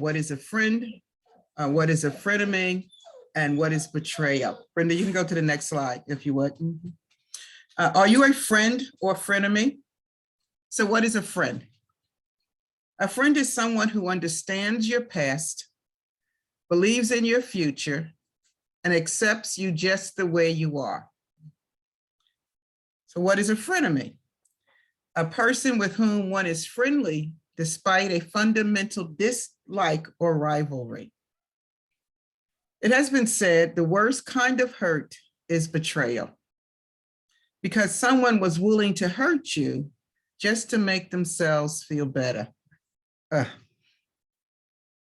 What is a friend? What is a frenemy? And what is betrayal? Brenda, you can go to the next slide if you would. Are you a friend or frenemy? So what is a friend? A friend is someone who understands your past, believes in your future, and accepts you just the way you are. So what is a frenemy? A person with whom one is friendly despite a fundamental dislike or rivalry. It has been said the worst kind of hurt is betrayal, because someone was willing to hurt you just to make themselves feel better.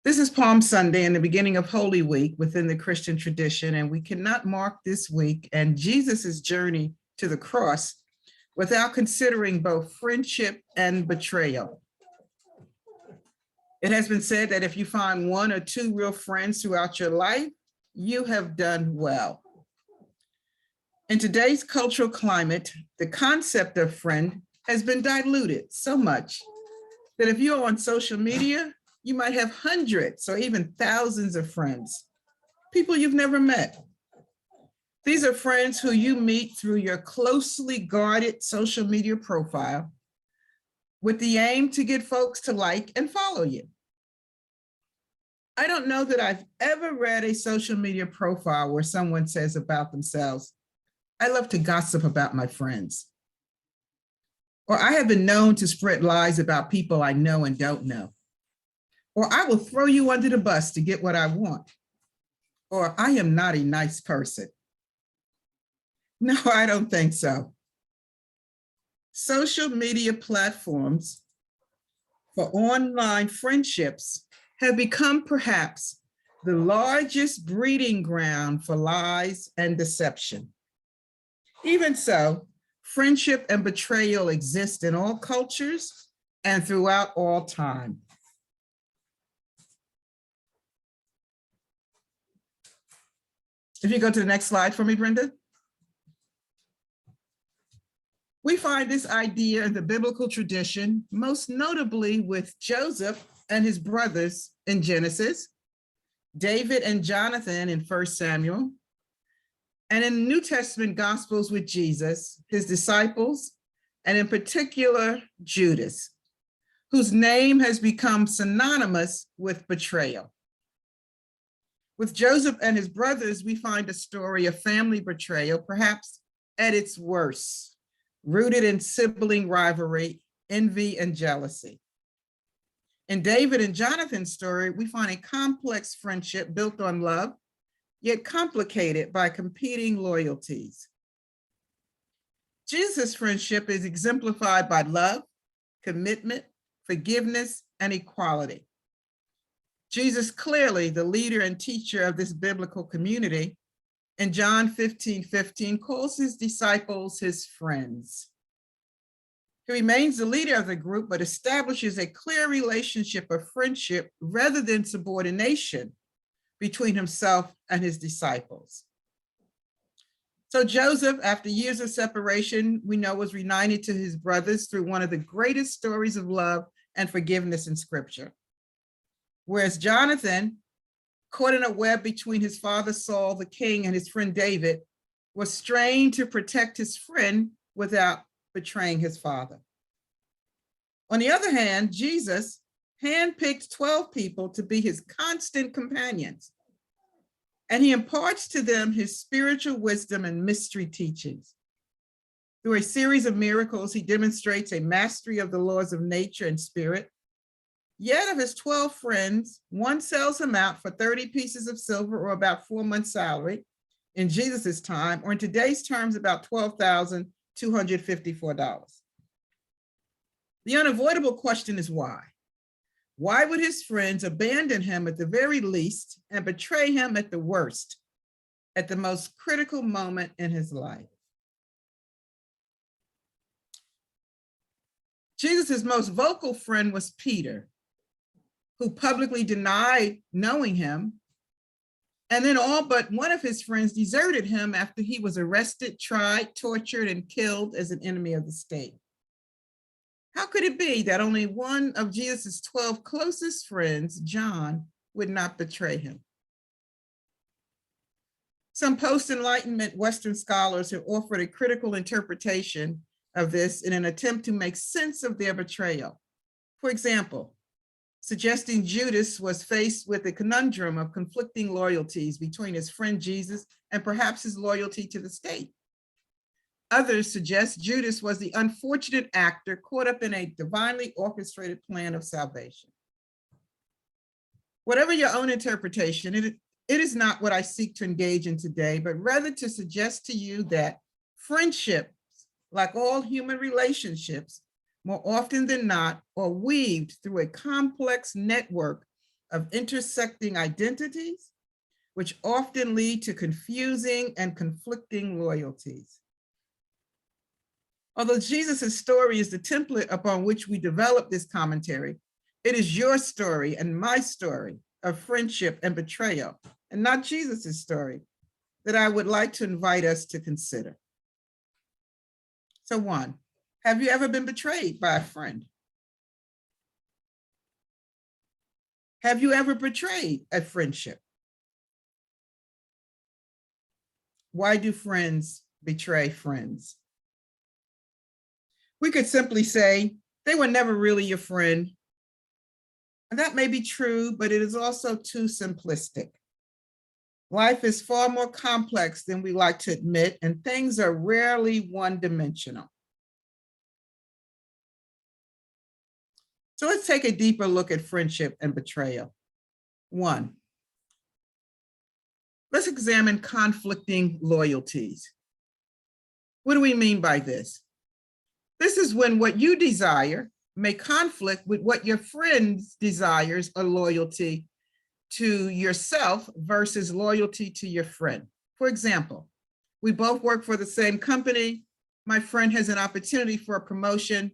This is Palm Sunday and the beginning of Holy Week within the Christian tradition, and we cannot mark this week and Jesus's journey to the cross without considering both friendship and betrayal. It has been said that if you find one or two real friends throughout your life, you have done well. In today's cultural climate, the concept of friend has been diluted so much that if you're on social media, you might have hundreds or even thousands of friends, people you've never met. These are friends who you meet through your closely guarded social media profile with the aim to get folks to like and follow you. I don't know that I've ever read a social media profile where someone says about themselves, "I love to gossip about my friends." Or "I have been known to spread lies about people I know and don't know." Or "I will throw you under the bus to get what I want." Or "I am not a nice person." No, I don't think so. Social media platforms for online friendships have become perhaps the largest breeding ground for lies and deception. Even so, friendship and betrayal exist in all cultures and throughout all time. If you go to the next slide for me, Brenda. We find this idea in the biblical tradition, most notably with Joseph and his brothers in Genesis, David and Jonathan in 1 Samuel, and in the New Testament Gospels with Jesus, his disciples, and in particular, Judas, whose name has become synonymous with betrayal. With Joseph and his brothers, we find a story of family betrayal, perhaps at its worst, rooted in sibling rivalry, envy, and jealousy. In David and Jonathan's story, we find a complex friendship built on love, yet complicated by competing loyalties. Jesus' friendship is exemplified by love, commitment, forgiveness, and equality. Jesus, clearly the leader and teacher of this biblical community, in John 15:15, calls his disciples his friends. He remains the leader of the group, but establishes a clear relationship of friendship rather than subordination between himself and his disciples. So Joseph, after years of separation, we know was reunited to his brothers through one of the greatest stories of love and forgiveness in Scripture. Whereas Jonathan, caught in a web between his father Saul, the king, and his friend David, was strained to protect his friend without betraying his father. On the other hand, Jesus handpicked 12 people to be his constant companions, and he imparts to them his spiritual wisdom and mystery teachings. Through a series of miracles, he demonstrates a mastery of the laws of nature and spirit. Yet of his 12 friends, one sells him out for 30 pieces of silver, or about 4 months' salary in Jesus's time, or in today's terms, about $12,254. The unavoidable question is why? Why would his friends abandon him at the very least and betray him at the worst, at the most critical moment in his life? Jesus's most vocal friend was Peter, who publicly denied knowing him, and then all but one of his friends deserted him after he was arrested, tried, tortured, and killed as an enemy of the state. How could it be that only one of Jesus's 12 closest friends, John, would not betray him? Some post-Enlightenment Western scholars have offered a critical interpretation of this in an attempt to make sense of their betrayal. For example, suggesting Judas was faced with a conundrum of conflicting loyalties between his friend Jesus and perhaps his loyalty to the state. Others suggest Judas was the unfortunate actor caught up in a divinely orchestrated plan of salvation. Whatever your own interpretation, it is not what I seek to engage in today, but rather to suggest to you that friendships, like all human relationships, more often than not, are weaved through a complex network of intersecting identities, which often lead to confusing and conflicting loyalties. Although Jesus' story is the template upon which we develop this commentary, it is your story and my story of friendship and betrayal, and not Jesus' story, that I would like to invite us to consider. So 1, have you ever been betrayed by a friend? Have you ever betrayed a friendship? Why do friends betray friends? We could simply say they were never really your friend. And that may be true, but it is also too simplistic. Life is far more complex than we like to admit, and things are rarely one-dimensional. So let's take a deeper look at friendship and betrayal. 1, let's examine conflicting loyalties. What do we mean by this? This is when what you desire may conflict with what your friend's desires or loyalty to yourself versus loyalty to your friend. For example, we both work for the same company. My friend has an opportunity for a promotion.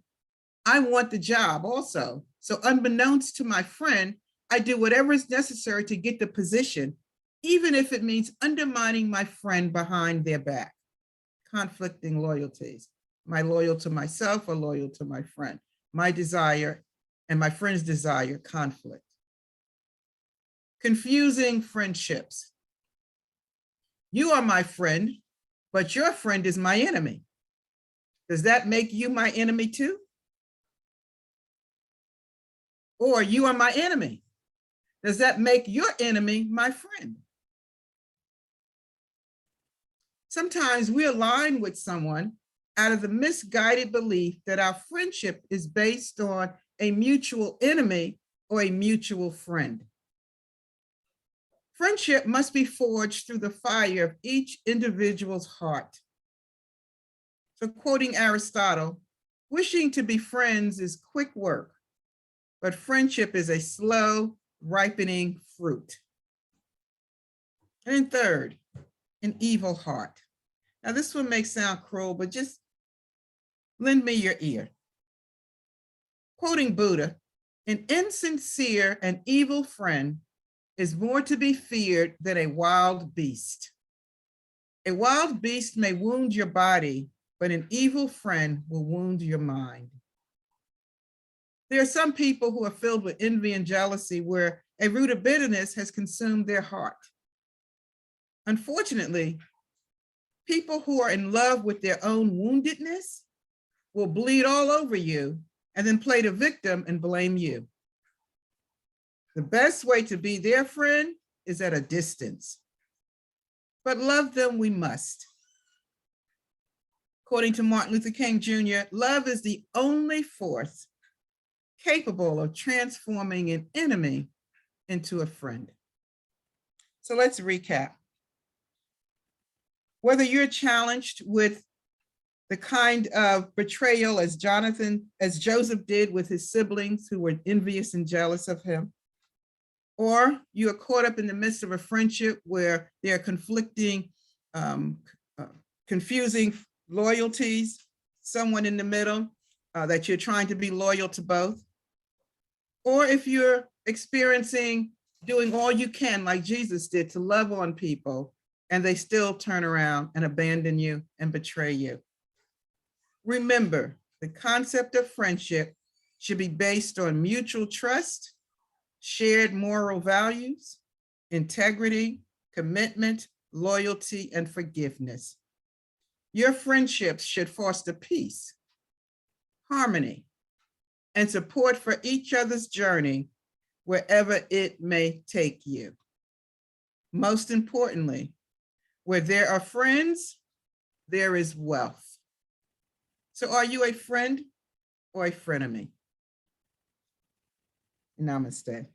I want the job also. So unbeknownst to my friend, I do whatever is necessary to get the position, even if it means undermining my friend behind their back. Conflicting loyalties. Am I loyal to myself or loyal to my friend? My desire and my friend's desire conflict. Confusing friendships. You are my friend, but your friend is my enemy. Does that make you my enemy too? Or you are my enemy. Does that make your enemy my friend? Sometimes we align with someone out of the misguided belief that our friendship is based on a mutual enemy or a mutual friend. Friendship must be forged through the fire of each individual's heart. So quoting Aristotle, wishing to be friends is quick work, but friendship is a slow, ripening fruit. And then 3rd, an evil heart. Now this one may sound cruel, but just lend me your ear. Quoting Buddha, an insincere and evil friend is more to be feared than a wild beast. A wild beast may wound your body, but an evil friend will wound your mind. There are some people who are filled with envy and jealousy where a root of bitterness has consumed their heart. Unfortunately, people who are in love with their own woundedness will bleed all over you and then play the victim and blame you. The best way to be their friend is at a distance, but love them we must. According to Martin Luther King Jr., love is the only force capable of transforming an enemy into a friend. So let's recap. Whether you're challenged with the kind of betrayal as Joseph did with his siblings who were envious and jealous of him, or you are caught up in the midst of a friendship where there are conflicting, confusing loyalties, someone in the middle that you're trying to be loyal to both, or if you're experiencing doing all you can like Jesus did to love on people and they still turn around and abandon you and betray you. Remember, The concept of friendship should be based on mutual trust, shared moral values, integrity, commitment, loyalty, and forgiveness. Your friendships should foster peace, harmony, and support for each other's journey wherever it may take you. Most importantly, where there are friends, there is wealth. So are you a friend or a frenemy? Namaste.